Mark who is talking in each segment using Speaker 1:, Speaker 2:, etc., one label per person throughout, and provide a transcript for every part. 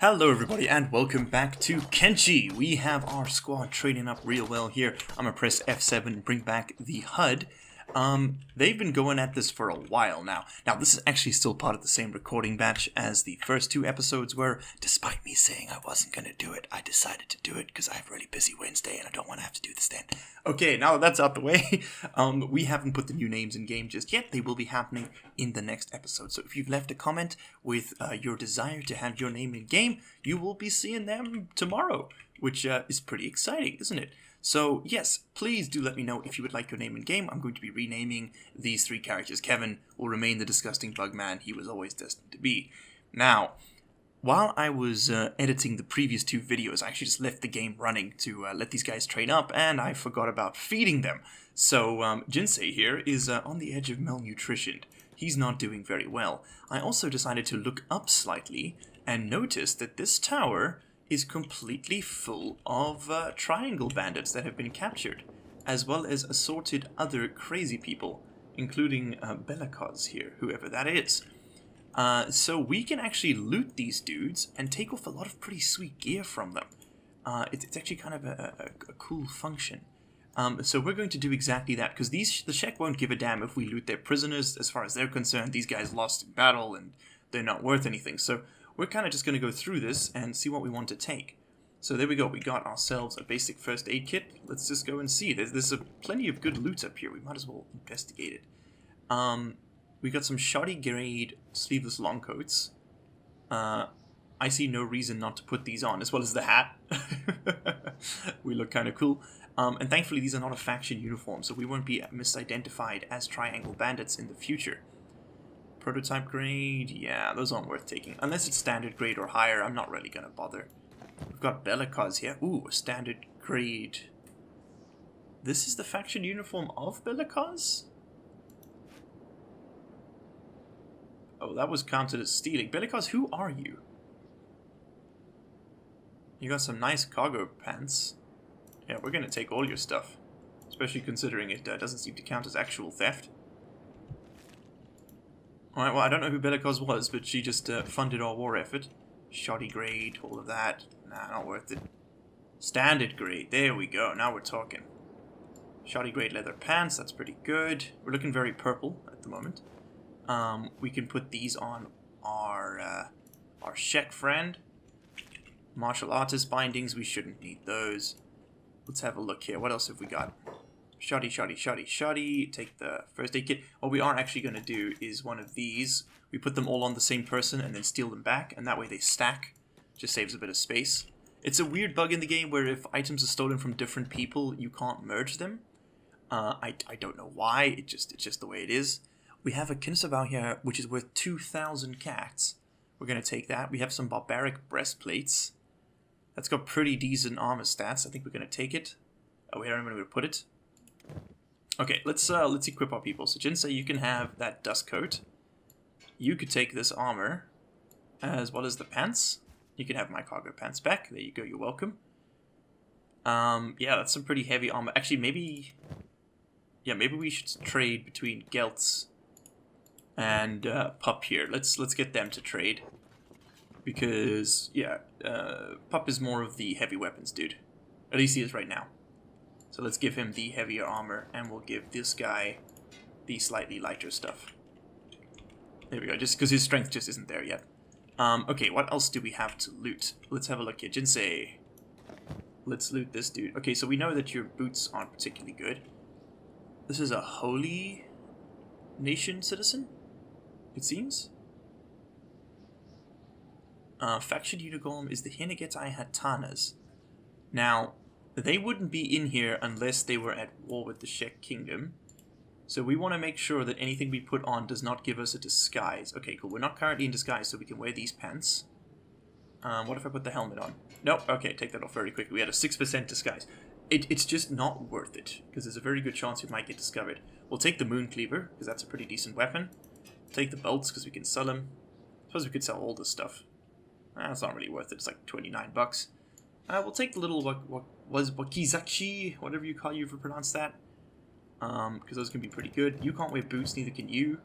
Speaker 1: Hello everybody and welcome back to Kenshi. We have our squad trading up real well here. I'm gonna press F7 and bring back the HUD. They've been going at this for a while now. Now this is actually still part of the same recording batch as the first two episodes were. Despite me saying I wasn't gonna do it, I decided to do it because I have a really busy Wednesday and I don't want to have to do this then. Okay, now that that's out the way, we haven't put the new names in game just yet. They will be happening in the next episode. So if you've left a comment with your desire to have your name in game, you will be seeing them tomorrow, which is pretty exciting, isn't it? So yes, please do let me know if you would like your name in game. I'm going to be renaming these three characters. Kevin will remain the disgusting bug man he was always destined to be. Now, while I was editing the previous two videos, I actually just left the game running to let these guys train up, and I forgot about feeding them. So Jinsei here is on the edge of malnutrition. He's not doing very well. I also decided to look up slightly and notice that this tower is completely full of triangle bandits that have been captured, as well as assorted other crazy people, including Belakos here, whoever that is. So we can actually loot these dudes and take off a lot of pretty sweet gear from them. It's actually kind of a cool function. So we're going to do exactly that, because the Shek won't give a damn if we loot their prisoners. As far as they're concerned, these guys lost in battle and they're not worth anything. So we're kind of just going to go through this and see what we want to take. So there we go. We got ourselves a basic first aid kit. Let's just go and see. There's plenty of good loot up here. We might as well investigate it. We got some shoddy grade sleeveless long coats. I see no reason not to put these on, as well as the hat. We look kind of cool. And thankfully these are not a faction uniform, so we won't be misidentified as triangle bandits in the future. Prototype grade, yeah, those aren't worth taking. Unless it's standard grade or higher, I'm not really going to bother. We've got Belakos here. Ooh, a standard grade. This is the faction uniform of Belakos? Oh, that was counted as stealing. Belakos, who are you? You got some nice cargo pants. Yeah, we're going to take all your stuff. Especially considering it doesn't seem to count as actual theft. Alright, well, I don't know who Belakos was, but she just funded our war effort. Shoddy grade, all of that. Nah, not worth it. Standard grade, there we go, now we're talking. Shoddy grade leather pants, that's pretty good. We're looking very purple at the moment. We can put these on our Shek friend. Martial artist bindings, we shouldn't need those. Let's have a look here. What else have we got? Shoddy. Take the first aid kit. What we are actually going to do is one of these. We put them all on the same person and then steal them back, and that way they stack. Just saves a bit of space. It's a weird bug in the game where if items are stolen from different people, you can't merge them. I don't know why. It's just the way it is. We have a Kinsabao here, which is worth 2,000 cats. We're going to take that. We have some barbaric breastplates. That's got pretty decent armor stats. I think we're going to take it. Oh, wait, I don't know where to put it. Okay, let's equip our people. So Jinsei, you can have that dust coat. You could take this armor, as well as the pants. You can have my cargo pants back. There you go, you're welcome. Yeah, that's some pretty heavy armor. Actually, maybe we should trade between Geltz and Pup here. Let's get them to trade. Because, yeah, Pup is more of the heavy weapons dude. At least he is right now. So let's give him the heavier armor, and we'll give this guy the slightly lighter stuff. There we go, just because his strength just isn't there yet. Okay, what else do we have to loot? Let's have a look here. Jinsei. Let's loot this dude. Okay, so we know that your boots aren't particularly good. This is a holy nation citizen, it seems. Faction uniform is the Hinegetai Hatanas. Now, they wouldn't be in here unless they were at war with the Shek Kingdom. So we want to make sure that anything we put on does not give us a disguise. Okay, cool. We're not currently in disguise, so we can wear these pants. What if I put the helmet on? Nope. Okay, take that off very quickly. We had a 6% disguise. It's just not worth it, because there's a very good chance we might get discovered. We'll take the Moon Cleaver, because that's a pretty decent weapon. Take the bolts, because we can sell them. Suppose we could sell all this stuff. That's not really worth it. It's like 29 bucks. We'll take the little wakizashi, whatever you pronounce that. Because those can be pretty good. You can't wear boots, neither can you.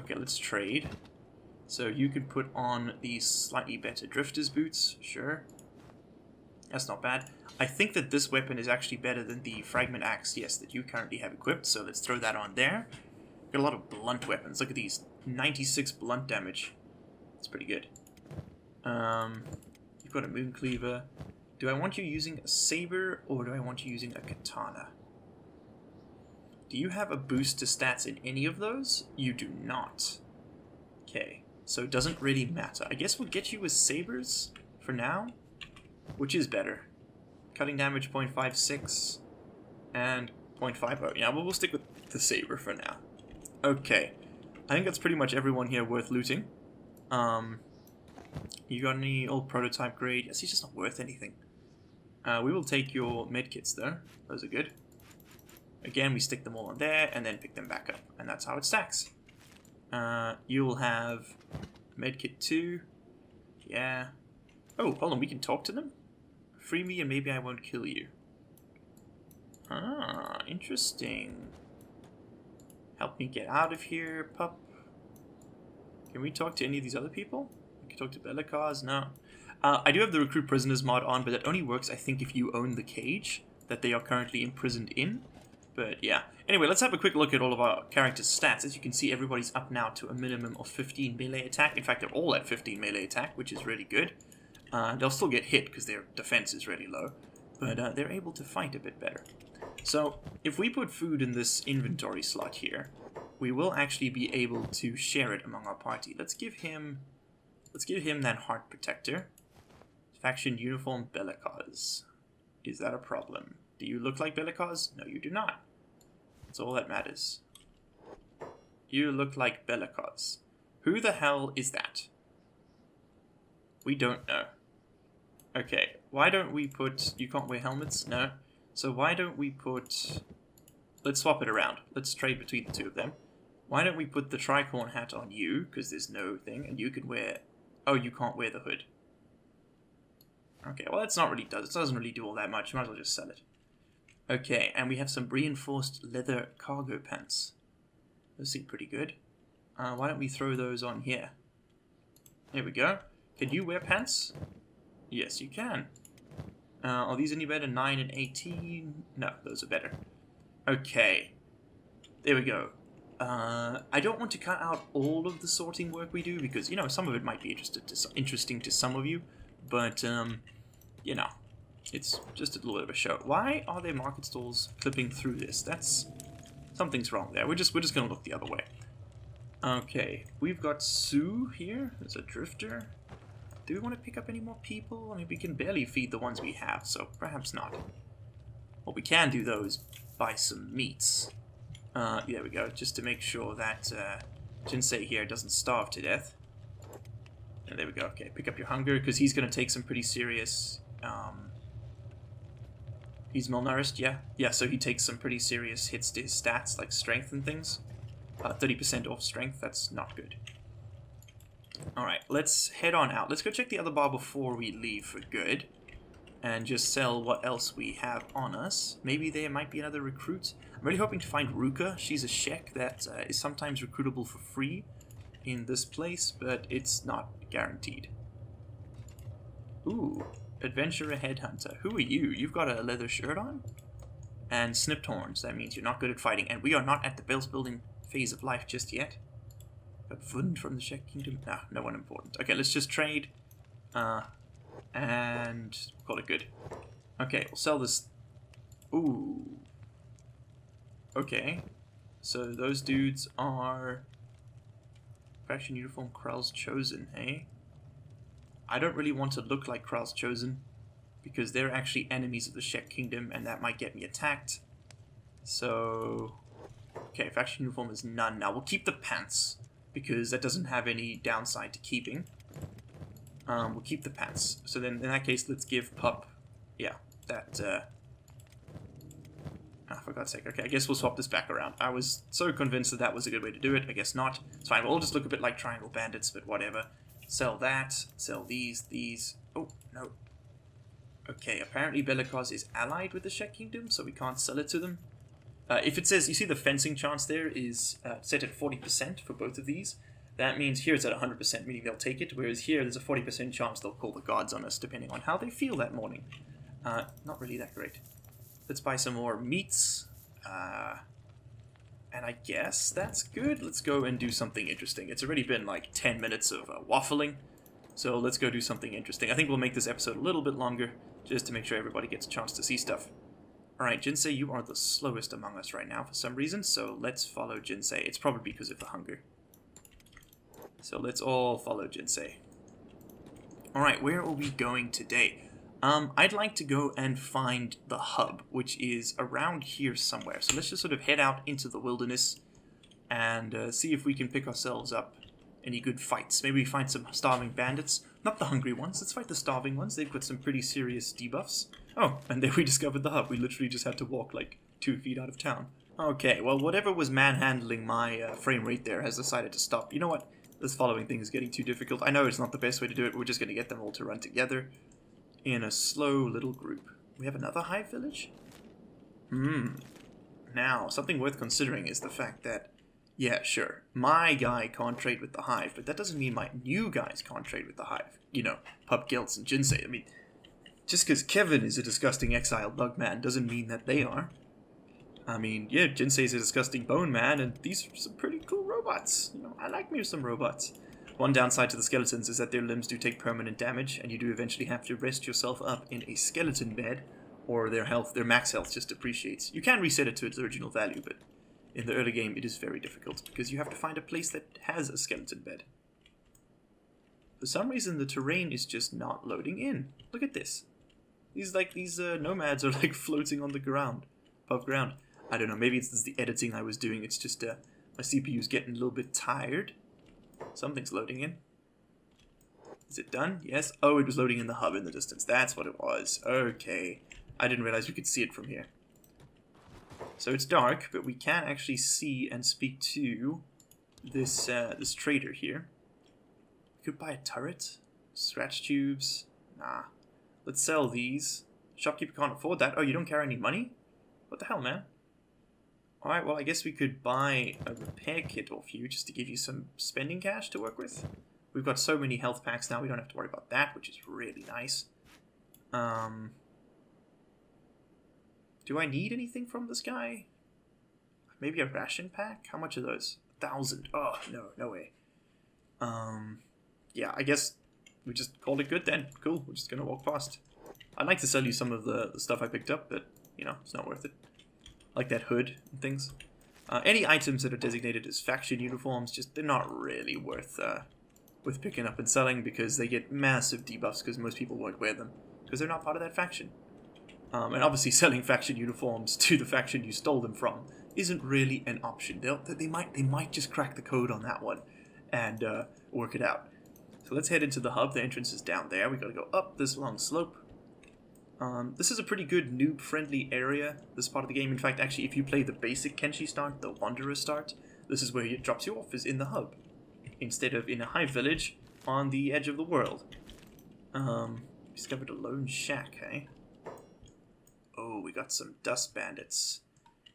Speaker 1: Okay, let's trade. So you can put on these slightly better drifter's boots, sure. That's not bad. I think that this weapon is actually better than the fragment axe, yes, that you currently have equipped, so let's throw that on there. Got a lot of blunt weapons. Look at these. 96 blunt damage. That's pretty good. You've got a moon cleaver. Do I want you using a saber, or do I want you using a katana? Do you have a boost to stats in any of those? You do not. Okay, so it doesn't really matter. I guess we'll get you with sabers for now. Which is better? Cutting damage 0.56 and 0.50. Yeah, well, we'll stick with the saber for now. Okay, I think that's pretty much everyone here worth looting. You got any old prototype grade? Yes, he's just not worth anything. We will take your medkits though. Those are good. Again, we stick them all on there and then pick them back up, and that's how it stacks. You'll have medkit 2. Yeah. Oh, hold on, we can talk to them? Free me and maybe I won't kill you. Ah, interesting. Help me get out of here, pup. Can we talk to any of these other people? We can talk to Belikaz? No. I do have the recruit prisoners mod on, but that only works, I think, if you own the cage that they are currently imprisoned in. But yeah. Anyway, let's have a quick look at all of our characters' stats. As you can see, everybody's up now to a minimum of 15 melee attack. In fact, they're all at 15 melee attack, which is really good. They'll still get hit because their defense is really low, but they're able to fight a bit better. So, if we put food in this inventory slot here, we will actually be able to share it among our party. Let's give him that heart protector. Faction uniform Belikaz. Is that a problem? Do you look like Belikaz? No, you do not. That's all that matters. You look like Belikaz. Who the hell is that? We don't know. Okay, why don't we put... You can't wear helmets? No. So why don't we put... Let's swap it around. Let's trade between the two of them. Why don't we put the tricorn hat on you, because there's no thing, and you can wear... Oh, you can't wear the hood. Okay, well that's not really... It doesn't really do all that much. You might as well just sell it. Okay, and we have some reinforced leather cargo pants. Those seem pretty good. Why don't we throw those on here? There we go. Can you wear pants? Yes, you can. Are these any better? 9 and 18? No, those are better. Okay. There we go. I don't want to cut out all of the sorting work we do because, you know, some of it might be interesting to some of you. But, you know, it's just a little bit of a show. Why are there market stalls clipping through this? Something's wrong there. We're just going to look the other way. Okay, we've got Sue here. There's a drifter. Do we want to pick up any more people? I mean, we can barely feed the ones we have, so perhaps not. What we can do, though, is buy some meats. There we go, just to make sure that Jinsei here doesn't starve to death. And there we go, okay, pick up your hunger, because he's going to take some pretty serious... He's malnourished, yeah? Yeah, so he takes some pretty serious hits to his stats, like strength and things. 30% off strength, that's not good. Alright, let's head on out. Let's go check the other bar before we leave for good. And just sell what else we have on us. Maybe there might be another recruit. I'm really hoping to find Ruka. She's a Shek that is sometimes recruitable for free in this place, but it's not guaranteed. Ooh, Adventurer Headhunter. Who are you? You've got a leather shirt on? And snipped horns. That means you're not good at fighting. And we are not at the base building phase of life just yet. Got Fund from the Shek Kingdom. Nah, no one important. Okay, let's just trade. And call it good. Okay, we'll sell this. Ooh. Okay. So those dudes are faction uniform Krell's Chosen, hey? I don't really want to look like Krell's Chosen because they're actually enemies of the Shek Kingdom and that might get me attacked. So okay, faction uniform is none. Now we'll keep the pants because that doesn't have any downside to keeping. We'll keep the pants. So then, in that case, let's give Pup, yeah, that, for God's sake. Okay, I guess we'll swap this back around. I was so convinced that that was a good way to do it. I guess not. It's fine. We'll all just look a bit like Triangle Bandits, but whatever. Sell that. Sell these. Oh, no. Okay, apparently Belikaz is allied with the Shek Kingdom, so we can't sell it to them. If it says, you see the fencing chance there is set at 40% for both of these. That means here it's at 100%, meaning they'll take it, whereas here there's a 40% chance they'll call the gods on us, depending on how they feel that morning. Not really that great. Let's buy some more meats. And I guess that's good. Let's go and do something interesting. It's already been like 10 minutes of waffling, so let's go do something interesting. I think we'll make this episode a little bit longer, just to make sure everybody gets a chance to see stuff. Alright, Jinsei, you are the slowest among us right now for some reason, so let's follow Jinsei. It's probably because of the hunger. So let's all follow Jinsei. Alright, where are we going today? I'd like to go and find the hub, which is around here somewhere. So let's just sort of head out into the wilderness and see if we can pick ourselves up any good fights. Maybe we find some starving bandits. Not the hungry ones, let's fight the starving ones. They've got some pretty serious debuffs. Oh, and there we discovered the hub. We literally just had to walk like 2 feet out of town. Okay, well, whatever was manhandling my frame rate there has decided to stop. You know what? This following thing is getting too difficult. I know it's not the best way to do it. We're just going to get them all to run together in a slow little group. We have another hive village? Now, something worth considering is the fact that, yeah, sure, my guy can't trade with the hive, but that doesn't mean my new guys can't trade with the hive. You know, Pup Geltz and Jinsei. I mean, just because Kevin is a disgusting exiled bug man doesn't mean that they are. I mean, yeah, Jinsei's a disgusting bone man, and these are some pretty cool robots. You know, I like me some robots. One downside to the skeletons is that their limbs do take permanent damage, and you do eventually have to rest yourself up in a skeleton bed, or their max health just depreciates. You can reset it to its original value, but in the early game it is very difficult, because you have to find a place that has a skeleton bed. For some reason the terrain is just not loading in. Look at this. These nomads are like floating on the ground, above ground. I don't know, maybe it's the editing I was doing, it's just my CPU's getting a little bit tired. Something's loading in. Is it done? Yes. Oh, it was loading in the hub in the distance. That's what it was. Okay. I didn't realize we could see it from here. So it's dark, but we can actually see and speak to this this trader here. We could buy a turret. Scratch tubes. Nah. Let's sell these. Shopkeeper can't afford that. Oh, you don't carry any money? What the hell, man? Alright, well, I guess we could buy a repair kit off you just to give you some spending cash to work with. We've got so many health packs now, we don't have to worry about that, which is really nice. Do I need anything from this guy? Maybe a ration pack? How much are those? 1,000. Oh, no way. Yeah, I guess we just called it good then. Cool, we're just gonna walk past. I'd like to sell you some of the stuff I picked up, but, you know, it's not worth it. Like that hood and things. Any items that are designated as faction uniforms, they're not really worth picking up and selling, because they get massive debuffs because most people won't wear them because they're not part of that faction. And obviously selling faction uniforms to the faction you stole them from isn't really an option. They might just crack the code on that one and work it out. So let's head into the hub. The entrance is down there. We gotta go up this long slope. This is a pretty good noob-friendly area, this part of the game. In fact, actually, if you play the basic Kenshi start, the Wanderer start, this is where it drops you off, is in the hub, instead of in a hive village on the edge of the world. Discovered a lone shack, eh? Oh, we got some dust bandits.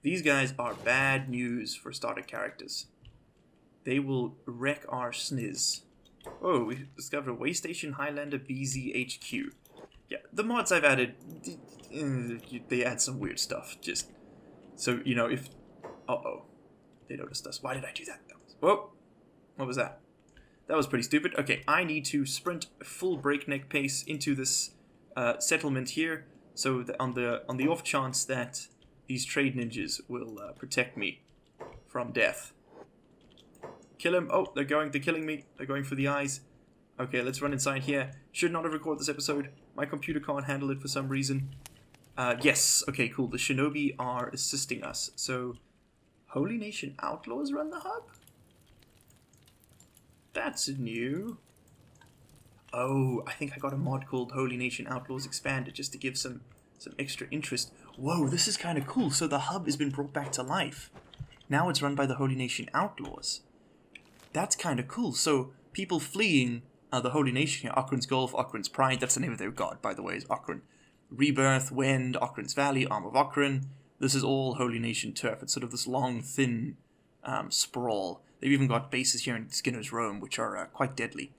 Speaker 1: These guys are bad news for starter characters. They will wreck our sniz. Oh, we discovered a Waystation Highlander BZHQ. Yeah, the mods I've added, they add some weird stuff, just so, you know, if... Uh-oh. They noticed us. Why did I do that? Whoa! What was that? That was pretty stupid. Okay, I need to sprint full breakneck pace into this settlement here, so that on the off chance that these trade ninjas will protect me from death. Kill him! Oh, they're killing me. They're going for the eyes. Okay, let's run inside here. Should not have recorded this episode. My computer can't handle it for some reason. Yes, okay, cool. The shinobi are assisting us. So, Holy Nation Outlaws run the hub? That's new. Oh, I think I got a mod called Holy Nation Outlaws Expanded just to give some extra interest. Whoa, this is kind of cool. So the hub has been brought back to life. Now it's run by the Holy Nation Outlaws. That's kind of cool. So people fleeing the Holy Nation here, Okrun's Gulf, Okrun's Pride, that's the name of their god, by the way, is Okrun. Rebirth, Wind, Okrun's Valley, Arm of Okrun. This is all Holy Nation turf. It's sort of this long, thin sprawl. They've even got bases here in Skinner's Rome, which are quite deadly.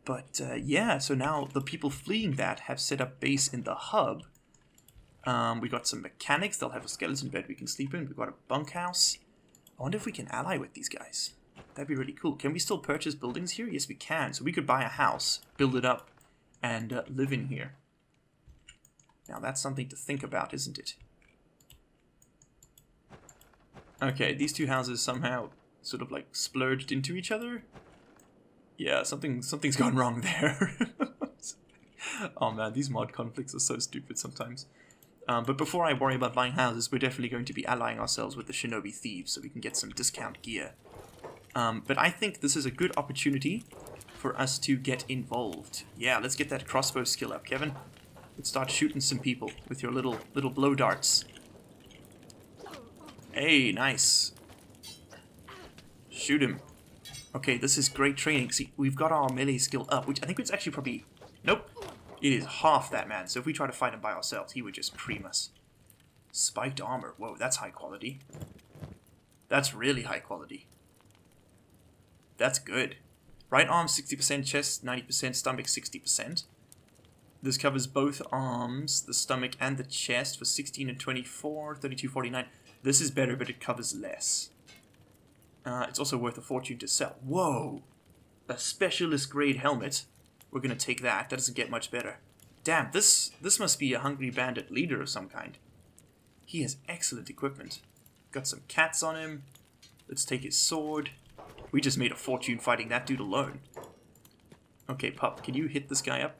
Speaker 1: But yeah, so now the people fleeing that have set up base in the hub. We got some mechanics. They'll have a skeleton bed we can sleep in. We've got a bunkhouse. I wonder if we can ally with these guys. That'd be really cool. Can we still purchase buildings here? Yes, we can. So we could buy a house, build it up, and live in here. Now that's something to think about, isn't it? Okay, these two houses somehow sort of like splurged into each other. Yeah, something's gone wrong there. Oh man, these mod conflicts are so stupid sometimes. But before I worry about buying houses, we're definitely going to be allying ourselves with the Shinobi Thieves so we can get some discount gear. But I think this is a good opportunity for us to get involved. Yeah, let's get that crossbow skill up, Kevin. Let's start shooting some people with your little blow darts. Hey, nice. Shoot him. Okay, this is great training. See, we've got our melee skill up, which I think it's actually probably... Nope. It is half that, man. So if we try to fight him by ourselves, he would just cream us. Spiked armor. Whoa, that's high quality. That's really high quality. That's good. Right arm 60%, chest 90%, stomach 60%. This covers both arms, the stomach and the chest for 16 and 24, 32, 49. This is better, but it covers less. It's also worth a fortune to sell. Whoa! A specialist grade helmet. We're gonna take that. That doesn't get much better. Damn, this must be a hungry bandit leader of some kind. He has excellent equipment. Got some cats on him. Let's take his sword. We just made a fortune fighting that dude alone. Okay, Pup, can you hit this guy up?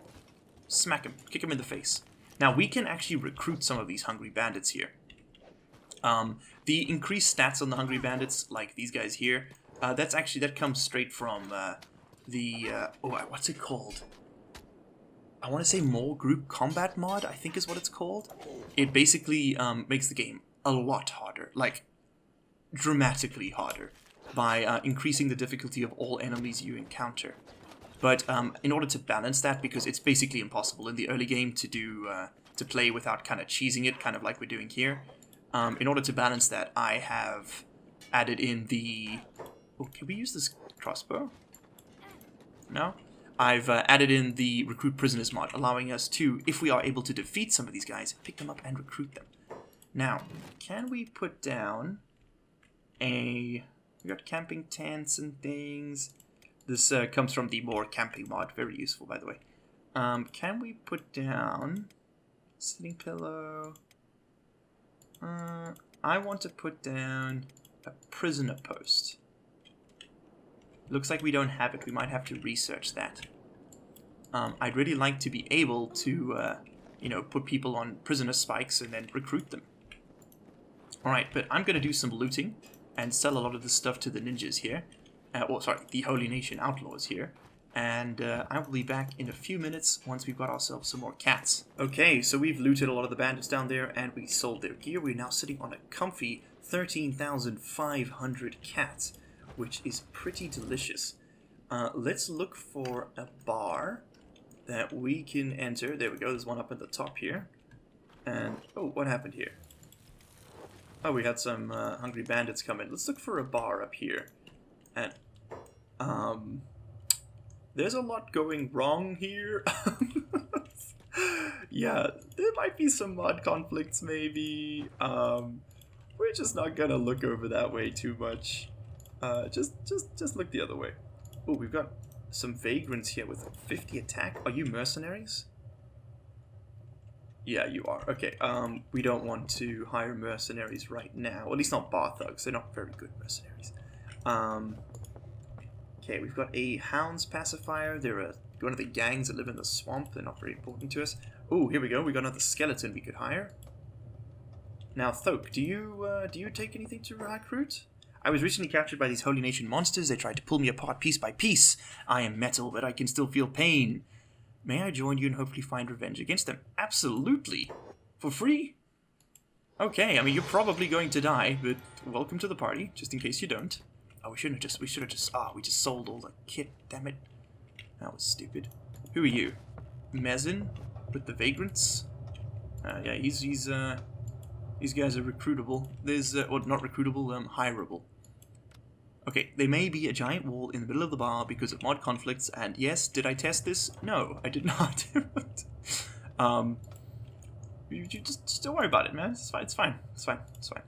Speaker 1: Smack him. Kick him in the face. Now, we can actually recruit some of these hungry bandits here. The increased stats on the hungry bandits, like these guys here, that comes straight from what's it called? I want to say more group combat mod, I think is what it's called. It basically makes the game a lot harder, like dramatically harder, by increasing the difficulty of all enemies you encounter. But in order to balance that, because it's basically impossible in the early game to play without kind of cheesing it, kind of like we're doing here. In order to balance that, I have added in the... Oh, can we use this crossbow? No? I've added in the Recruit Prisoners mod, allowing us to, if we are able to defeat some of these guys, pick them up and recruit them. Now, can we put down we got camping tents and things. This comes from the more camping mod, very useful, by the way. Can we put down sitting pillow? I want to put down a prisoner post. Looks like we don't have it. We might have to research that. I'd really like to be able to, put people on prisoner spikes and then recruit them. Alright, but I'm going to do some looting and sell a lot of this stuff to the ninjas here. The Holy Nation outlaws here. And I will be back in a few minutes once we've got ourselves some more cats. Okay, so we've looted a lot of the bandits down there and we sold their gear. We're now sitting on a comfy 13,500 cats, which is pretty delicious. Let's look for a bar that we can enter. There we go, there's one up at the top here. And, oh, what happened here? Oh, we had some hungry bandits come in. Let's look for a bar up here. And, there's a lot going wrong here. Yeah, there might be some mod conflicts maybe. We're just not gonna look over that way too much. Just look the other way. Oh, we've got some vagrants here with 50 attack. Are you mercenaries? Yeah, you are. Okay, we don't want to hire mercenaries right now. At least not bar thugs. They're not very good mercenaries. Okay, we've got a hounds pacifier. They're one of the gangs that live in the swamp. They're not very important to us. Oh, here we go. We got another skeleton we could hire. Now, Thoke, do you take anything to recruit? I was recently captured by these Holy Nation monsters. They tried to pull me apart piece by piece. I am metal, but I can still feel pain. May I join you and hopefully find revenge against them? Absolutely. For free? Okay, I mean, you're probably going to die, but welcome to the party, just in case you don't. Oh, we should have just, we just sold all the kit, damn it. That was stupid. Who are you? Mezin? With the vagrants? Yeah, these guys are recruitable. There's, or not recruitable, hireable. Okay, they may be a giant wall in the middle of the bar because of mod conflicts, and yes, did I test this? No, I did not. You just don't worry about it, man. It's fine, it's fine, it's fine, it's fine.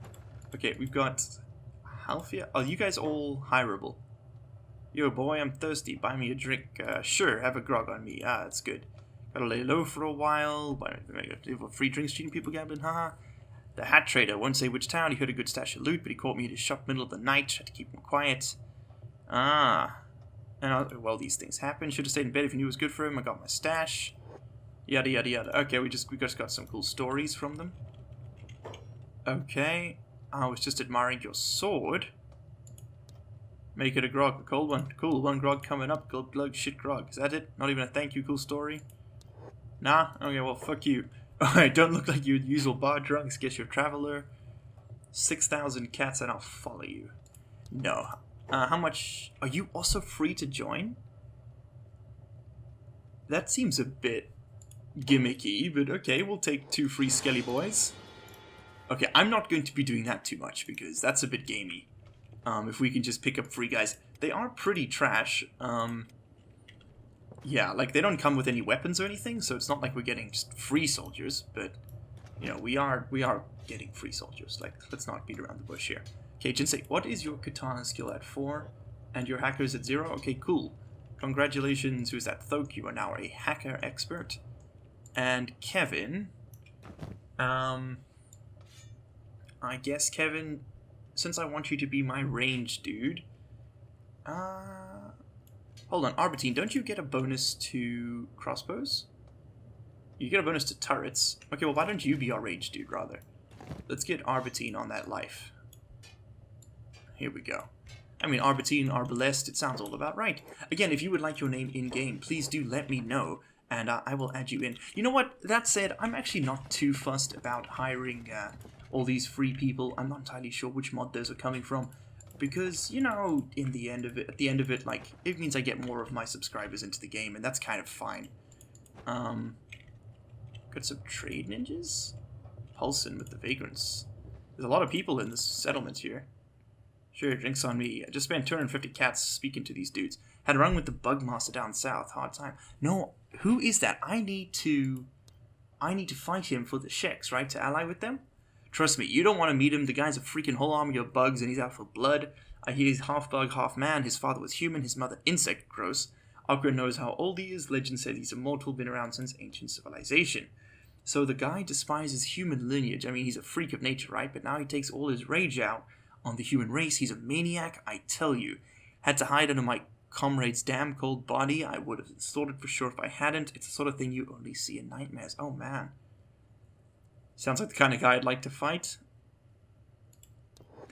Speaker 1: Okay, we've got Halfia. Oh, you guys all hireable. Yo, boy, I'm thirsty. Buy me a drink. Sure, have a grog on me. Ah, that's good. Gotta lay low for a while. Free drinks, cheating people, gambling, haha. The hat trader, won't say which town. He heard a good stash of loot, but he caught me at his shop middle of the night. Tried to keep him quiet. Ah. And well, these things happen. Should have stayed in bed if he knew it was good for him. I got my stash. Yada yada yada. Okay, we just got some cool stories from them. Okay. I was just admiring your sword. Make it a grog, a cold one. Cool, one grog coming up. Gold glug shit grog. Is that it? Not even a thank you, cool story? Nah? Okay, well, fuck you. Alright, don't look like your usual bar drunks. Guess you're a traveler. 6,000 cats and I'll follow you. No. How much... Are you also free to join? That seems a bit gimmicky, but okay, we'll take 2 free skelly boys. Okay, I'm not going to be doing that too much because that's a bit gamey. If we can just pick up free guys. They are pretty trash. Yeah, like they don't come with any weapons or anything, so it's not like we're getting just free soldiers, but you know, we are getting free soldiers. Like, let's not beat around the bush here. Okay, Jinsei, what is your katana skill at 4? And your hacker is at 0? Okay, cool. Congratulations, who's that? Thok, you are now a hacker expert. And Kevin, I guess Kevin, since I want you to be my range dude, hold on, Arbatine, don't you get a bonus to crossbows? You get a bonus to turrets. Okay, well, why don't you be our range dude, rather? Let's get Arbatine on that life. Here we go. I mean, Arbatine, Arbalest, it sounds all about right. Again, if you would like your name in-game, please do let me know, and I will add you in. You know what? That said, I'm actually not too fussed about hiring all these free people. I'm not entirely sure which mod those are coming from. Because, you know, at the end of it, like, it means I get more of my subscribers into the game, and that's kind of fine. Got some trade ninjas? Pulsin with the vagrants. There's a lot of people in this settlement here. Sure, drinks on me. I just spent 250 cats speaking to these dudes. Had a run with the Bugmaster down south. Hard time. No, who is that? I need to fight him for the Sheks, right? To ally with them? Trust me, you don't want to meet him. The guy's a freaking whole army of bugs and he's out for blood. I hear he's half bug, half man. His father was human, his mother insect. Gross. Akra knows how old he is. Legend says he's immortal, been around since ancient civilization. So the guy despises human lineage. I mean, he's a freak of nature, right? But now he takes all his rage out on the human race. He's a maniac, I tell you. Had to hide under my comrade's damn cold body. I would have thought it for sure if I hadn't. It's the sort of thing you only see in nightmares. Oh, man. Sounds like the kind of guy I'd like to fight.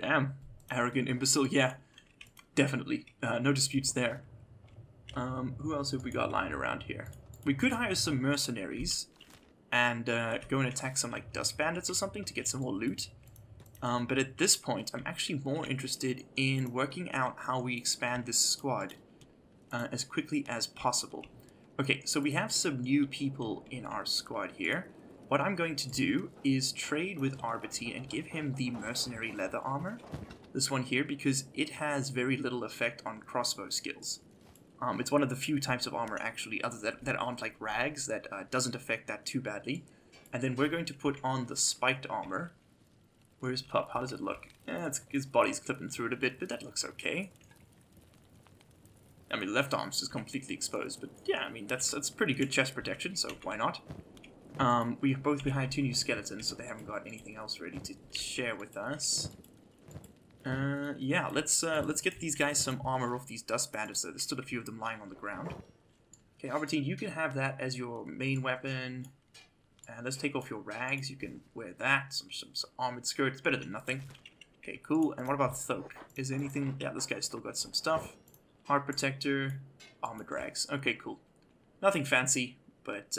Speaker 1: Damn. Arrogant imbecile. Yeah, definitely. No disputes there. Who else have we got lying around here? We could hire some mercenaries and go and attack some like dust bandits or something to get some more loot. But at this point, I'm actually more interested in working out how we expand this squad as quickly as possible. Okay, so we have some new people in our squad here. What I'm going to do is trade with Arbatine and give him the mercenary leather armor. This one here, because it has very little effect on crossbow skills. It's one of the few types of armor actually other that aren't like rags that doesn't affect that too badly. And then we're going to put on the spiked armor. Where's Pup? How does it look? His body's clipping through it a bit, but that looks okay. I mean, left arm's just completely exposed, but yeah, I mean, that's pretty good chest protection, so why not? We hired 2 new skeletons, so they haven't got anything else ready to share with us. Yeah, let's get these guys some armor off these dust bandits. There's still a few of them lying on the ground. Okay, Albertine, you can have that as your main weapon. And let's take off your rags. You can wear that. Some armored skirt. It's better than nothing. Okay, cool. And what about Thok? Is there anything? Yeah, this guy's still got some stuff. Heart protector, armored rags. Okay, cool. Nothing fancy, but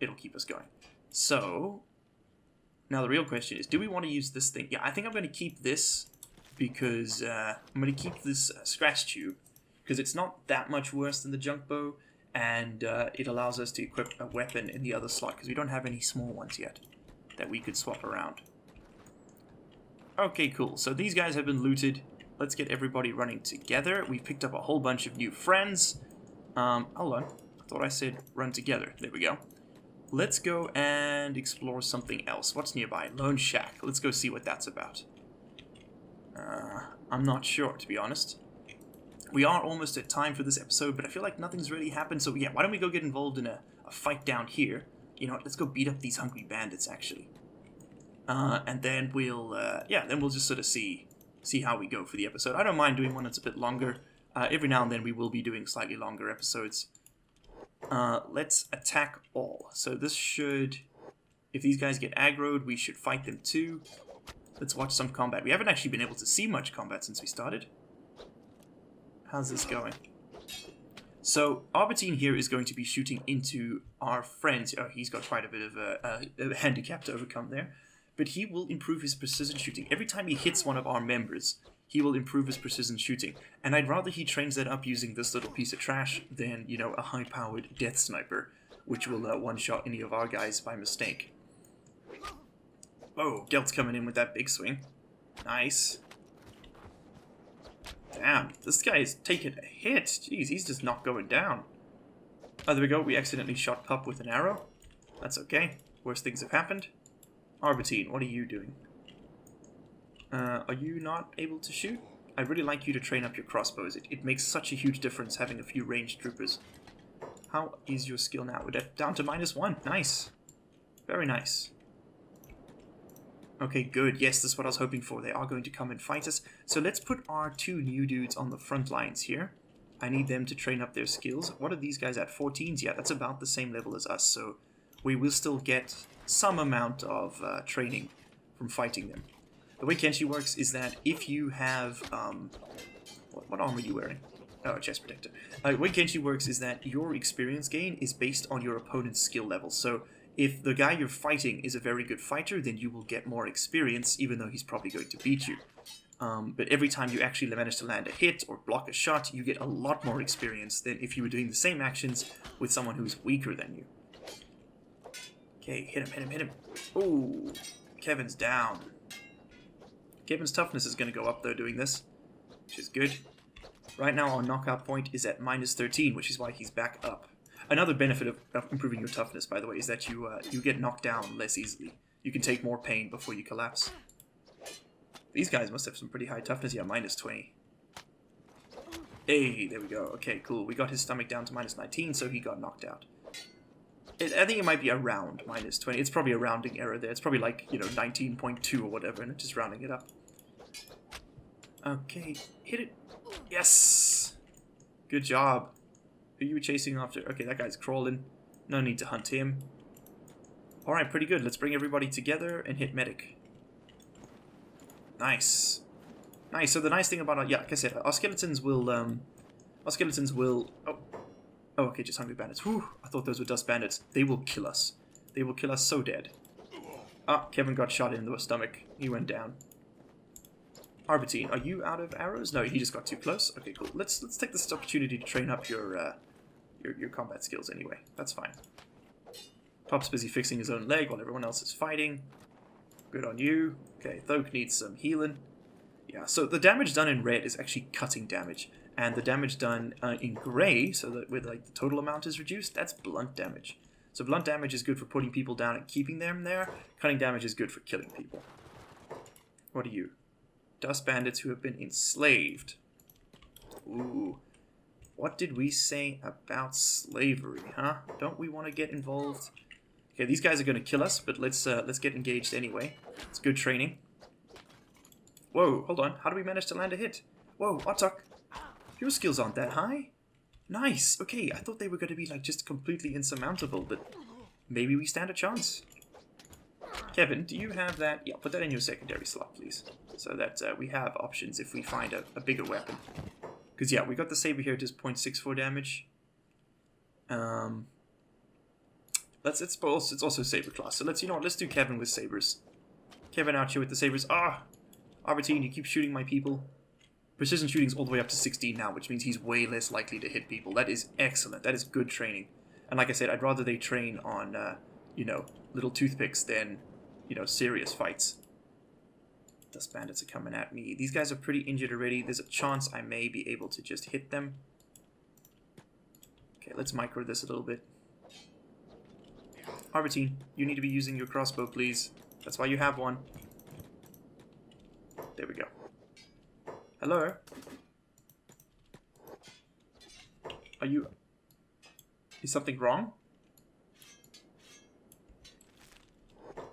Speaker 1: it'll keep us going. So, now the real question is, do we want to use this thing? Yeah, I think I'm going to keep this because I'm going to keep this scratch tube because it's not that much worse than the junk bow, and it allows us to equip a weapon in the other slot because we don't have any small ones yet that we could swap around. Okay, cool. So these guys have been looted. let's get everybody running together. We've picked up a whole bunch of new friends. Hold on. I thought I said run together. There we go. Let's go and explore something else. What's nearby? Lone Shack. Let's go see what that's about. I'm not sure, to be honest. We are almost at time for this episode, but I feel like nothing's really happened. So yeah, why don't we go get involved in a fight down here? You know what, let's go beat up these hungry bandits, actually. And then we'll, then we'll just sort of see how we go for the episode. I don't mind doing one that's a bit longer. Every now and then we will be doing slightly longer episodes. Let's attack all. So this should, if these guys get aggroed, we should fight them too. Let's watch some combat. We haven't actually been able to see much combat since we started. How's this going? So, Arbertine here is going to be shooting into our friends. Oh, he's got quite a bit of a handicap to overcome there. But he will improve his precision shooting. Every time he hits one of our members, he will improve his precision shooting. And I'd rather he trains that up using this little piece of trash than, you know, a high-powered death sniper, which will one-shot any of our guys by mistake. Oh, Gelt's coming in with that big swing. Nice. Damn, this guy is taking a hit. Jeez, he's just not going down. Oh, there we go. We accidentally shot Pup with an arrow. That's okay. Worse things have happened. Arbertine, what are you doing? Are you not able to shoot? I'd really like you to train up your crossbows. It makes such a huge difference having a few ranged troopers. How is your skill now? We're down to -1. Nice. Very nice. Okay, good. Yes, that's what I was hoping for. They are going to come and fight us. So let's put our 2 new dudes on the front lines here. I need them to train up their skills. What are these guys at? 14s? Yeah, that's about the same level as us. So we will still get some amount of training from fighting them. The way Kenshi works is that if you have... what armor are you wearing? Oh, a chest protector. The way Kenshi works is that your experience gain is based on your opponent's skill level. So if the guy you're fighting is a very good fighter, then you will get more experience, even though he's probably going to beat you. But every time you actually manage to land a hit or block a shot, you get a lot more experience than if you were doing the same actions with someone who's weaker than you. Okay, hit him. Ooh, Kevin's down. Kevin's toughness is going to go up, though, doing this, which is good. Right now, our knockout point is at -13, which is why he's back up. Another benefit of improving your toughness, by the way, is that you get knocked down less easily. You can take more pain before you collapse. These guys must have some pretty high toughness. Yeah, -20. Hey, there we go. Okay, cool. We got his stomach down to -19, so he got knocked out. I think it might be around -20. It's probably a rounding error there. It's probably like, 19.2 or whatever, and it's just rounding it up. Okay, hit it. Yes! Good job. Who are you chasing after? Okay, that guy's crawling. No need to hunt him. Alright, pretty good. Let's bring everybody together and hit medic. Nice. Nice. So the nice thing about our... Yeah, like I said, our skeletons will... Oh, okay, just hungry bandits. Whew, I thought those were dust bandits. They will kill us. They will kill us so dead. Ah, Kevin got shot in the stomach. He went down. Arbertine, are you out of arrows? No, he just got too close. Okay, cool. Let's take this opportunity to train up your combat skills anyway. That's fine. Pop's busy fixing his own leg while everyone else is fighting. Good on you. Okay, Thoke needs some healing. Yeah, so the damage done in red is actually cutting damage. And the damage done in grey, so that with like the total amount is reduced, that's blunt damage. So blunt damage is good for putting people down and keeping them there. Cutting damage is good for killing people. What are you? Dust bandits who have been enslaved. Ooh. What did we say about slavery, huh? Don't we want to get involved? Okay, these guys are going to kill us, but let's get engaged anyway. It's good training. Whoa, hold on. How do we manage to land a hit? Whoa, Otok. Your skills aren't that high. Nice. Okay, I thought they were going to be like just completely insurmountable, but maybe we stand a chance. Kevin, do you have that? Yeah, put that in your secondary slot, please. So that we have options if we find a bigger weapon. Because, yeah, we got the saber here, just 0.64 damage. It's also saber class. So let's do Kevin with sabers. Kevin out here with the sabers. Ah! Arbertine, you keep shooting my people. Precision shooting's all the way up to 16 now, which means he's way less likely to hit people. That is excellent. That is good training. And like I said, I'd rather they train on, little toothpicks than, serious fights. Dust bandits are coming at me. These guys are pretty injured already. There's a chance I may be able to just hit them. Okay, let's micro this a little bit. Arbertine, you need to be using your crossbow, please. That's why you have one. There we go. Hello? Are you... Is something wrong?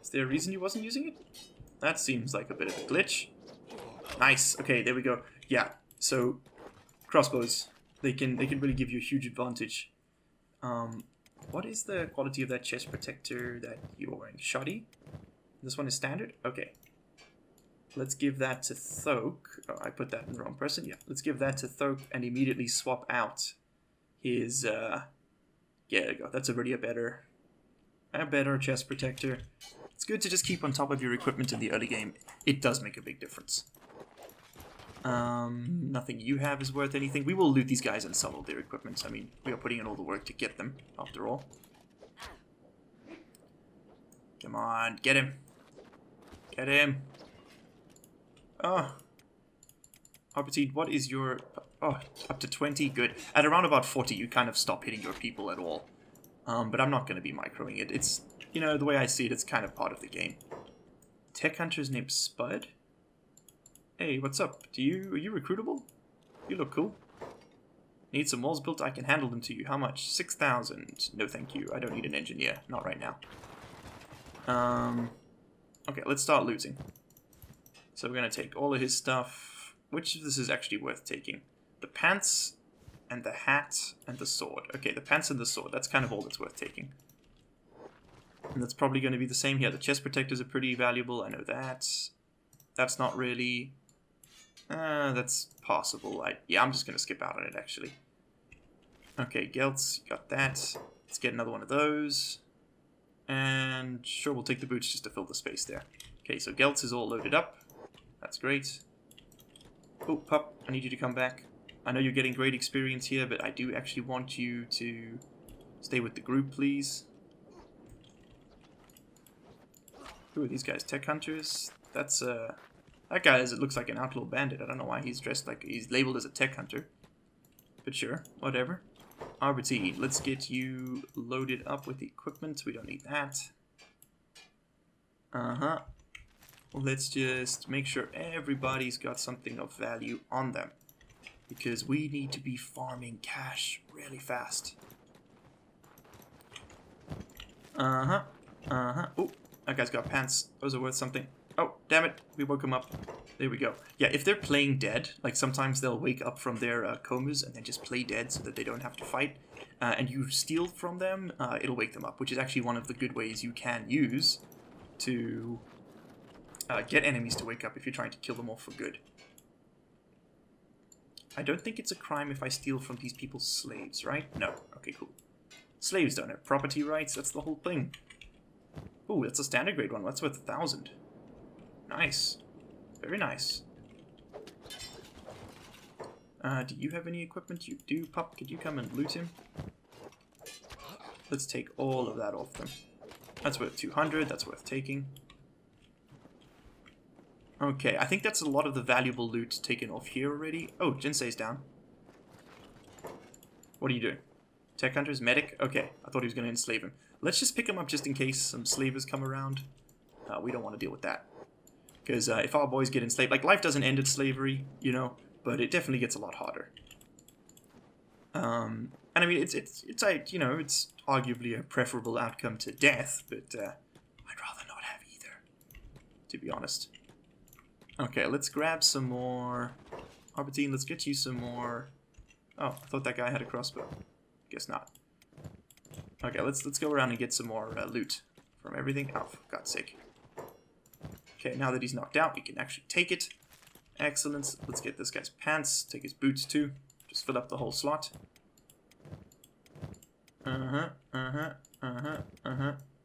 Speaker 1: Is there a reason you wasn't using it? That seems like a bit of a glitch. Nice. Okay, there we go. Yeah, so crossbows, they can really give you a huge advantage. What is the quality of that chest protector that you're wearing? Shoddy? This one is standard? Okay. Let's give that to Thok. Oh, I put that in the wrong person. Yeah, let's give that to Thok and immediately swap out his, yeah, there you go. That's already a better chest protector. It's good to just keep on top of your equipment in the early game. It does make a big difference. Nothing you have is worth anything. We will loot these guys and sell all their equipment. I mean, we are putting in all the work to get them, after all. Come on, get him. Get him. Oh. Albertine, what is your... Oh, up to 20? Good. At around about 40, you kind of stop hitting your people at all. But I'm not going to be microing it. It's, you know, the way I see it, it's kind of part of the game. Tech Hunter's named Spud? Hey, what's up? Are you recruitable? You look cool. Need some walls built? I can handle them to you. How much? 6,000. No thank you. I don't need an engineer. Not right now. Okay, let's start looting. So we're going to take all of his stuff. Which of this is actually worth taking? The pants and the hat and the sword. Okay, the pants and the sword. That's kind of all that's worth taking. And that's probably going to be the same here. The chest protectors are pretty valuable. I know that. That's not really... that's possible. Yeah, I'm just going to skip out on it, actually. Okay, Geltz, got that. Let's get another one of those. And sure, we'll take the boots just to fill the space there. Okay, so Geltz is all loaded up. That's great. Oh, Pup, I need you to come back. I know you're getting great experience here, but I do actually want you to stay with the group, please. Who are these guys? Tech Hunters? That's, that guy it looks like an outlaw bandit. I don't know why he's dressed like... He's labeled as a tech hunter. But sure, whatever. RBT, let's get you loaded up with equipment. We don't need that. Uh-huh. Let's just make sure everybody's got something of value on them. Because we need to be farming cash really fast. Uh-huh. Uh-huh. Oh, that guy's got pants. Those are worth something. Oh, damn it. We woke him up. There we go. Yeah, if they're playing dead, like sometimes they'll wake up from their comas and then just play dead so that they don't have to fight, and you steal from them, it'll wake them up, which is actually one of the good ways you can use to get enemies to wake up if you're trying to kill them off for good. I don't think it's a crime if I steal from these people's slaves, right? No. Okay, cool. Slaves don't have property rights. That's the whole thing. Ooh, that's a standard grade one. That's worth 1,000. Nice. Very nice. Do you have any equipment? You do, Pup. Could you come and loot him? Let's take all of that off them. That's worth 200. That's worth taking. Okay, I think that's a lot of the valuable loot taken off here already. Oh, Jinsei's down. What are you doing? Tech Hunters? Medic? Okay, I thought he was going to enslave him. Let's just pick him up just in case some slavers come around. We don't want to deal with that. Because if our boys get enslaved... Like, life doesn't end at slavery, you know, but it definitely gets a lot harder. And I mean, it's like, you know, it's arguably a preferable outcome to death, but I'd rather not have either, to be honest. Okay, let's grab some more... Albertine, let's get you some more... Oh, I thought that guy had a crossbow. Guess not. Okay, let's go around and get some more loot from everything. Oh, for God's sake. Okay, now that he's knocked out, we can actually take it. Excellent. Let's get this guy's pants. Take his boots too. Just fill up the whole slot.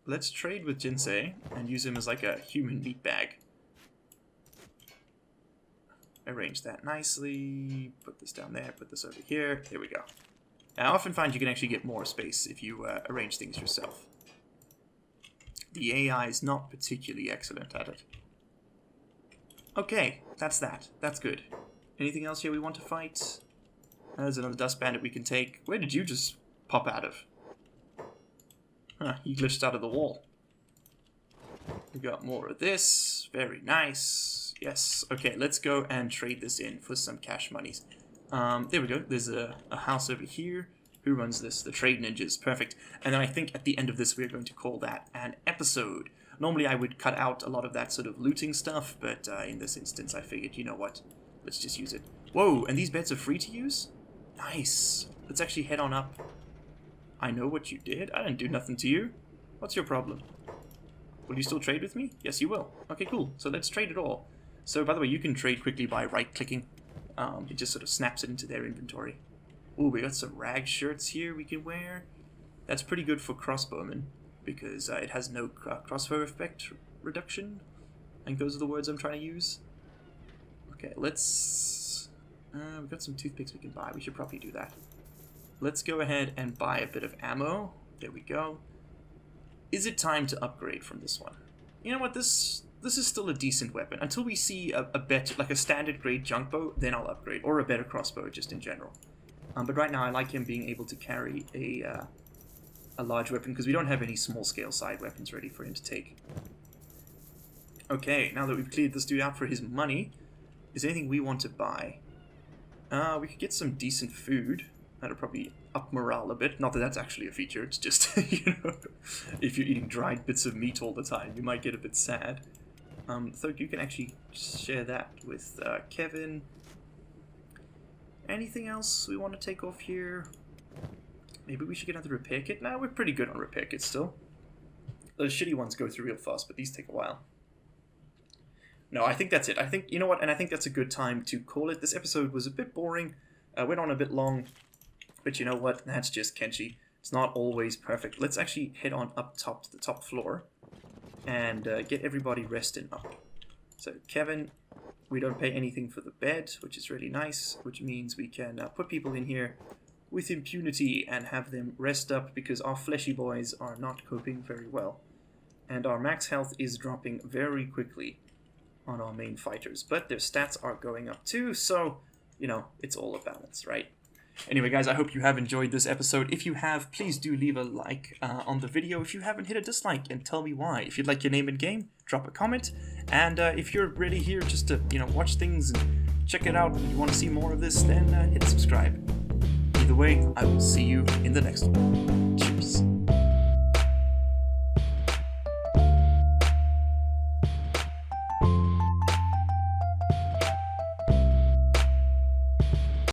Speaker 1: Let's trade with Jinsei and use him as like a human meat bag. Arrange that nicely. Put this down there. Put this over here. There we go. Now, I often find you can actually get more space if you arrange things yourself. The AI is not particularly excellent at it. Okay, that's that. That's good. Anything else here we want to fight? There's another dust bandit we can take. Where did you just pop out of? Huh, you glitched out of the wall. We got more of this. Very nice. Yes. Okay, let's go and trade this in for some cash monies. There we go. There's a house over here. Who runs this? The Trade Ninjas. Perfect. And then I think at the end of this we're going to call that an episode. Normally I would cut out a lot of that sort of looting stuff, but in this instance I figured, you know what? Let's just use it. Whoa, and these beds are free to use? Nice. Let's actually head on up. I know what you did. I didn't do nothing to you. What's your problem? Will you still trade with me? Yes, you will. Okay, cool. So let's trade it all. So, by the way, you can trade quickly by right-clicking. It just sort of snaps it into their inventory. Ooh, we got some rag shirts here we can wear. That's pretty good for crossbowmen, because it has no crossbow effect reduction. I think those are the words I'm trying to use. Okay, let's... we've got some toothpicks we can buy. We should probably do that. Let's go ahead and buy a bit of ammo. There we go. Is it time to upgrade from this one? You know what, this is still a decent weapon. Until we see a better, like a standard grade junk bow, then I'll upgrade. Or a better crossbow, just in general. But right now I like him being able to carry a large weapon, because we don't have any small scale side weapons ready for him to take. Okay, now that we've cleared this dude out for his money, is there anything we want to buy? We could get some decent food. That'll probably up morale a bit. Not that that's actually a feature, it's just, you know, if you're eating dried bits of meat all the time, you might get a bit sad. So you can actually share that with Kevin. Anything else we want to take off here? Maybe we should get another repair kit. No, we're pretty good on repair kits still. Those shitty ones go through real fast, but these take a while. No, I think that's it. I think, you know what, and I think that's a good time to call it. This episode was a bit boring, went on a bit long, but you know what, that's just Kenshi. It's not always perfect. Let's actually head on up top to the top floor and get everybody resting up. So, Kevin, we don't pay anything for the bed, which is really nice, which means we can put people in here with impunity and have them rest up, because our fleshy boys are not coping very well. And our max health is dropping very quickly on our main fighters, but their stats are going up too, so, you know, it's all a balance, right? Anyway, guys, I hope you have enjoyed this episode. If you have, please do leave a like on the video. If you haven't, hit a dislike and tell me why. If you'd like your name in game, drop a comment. And if you're really here just to, you know, watch things and check it out and you want to see more of this, then hit subscribe. Either way, I will see you in the next one. Cheers.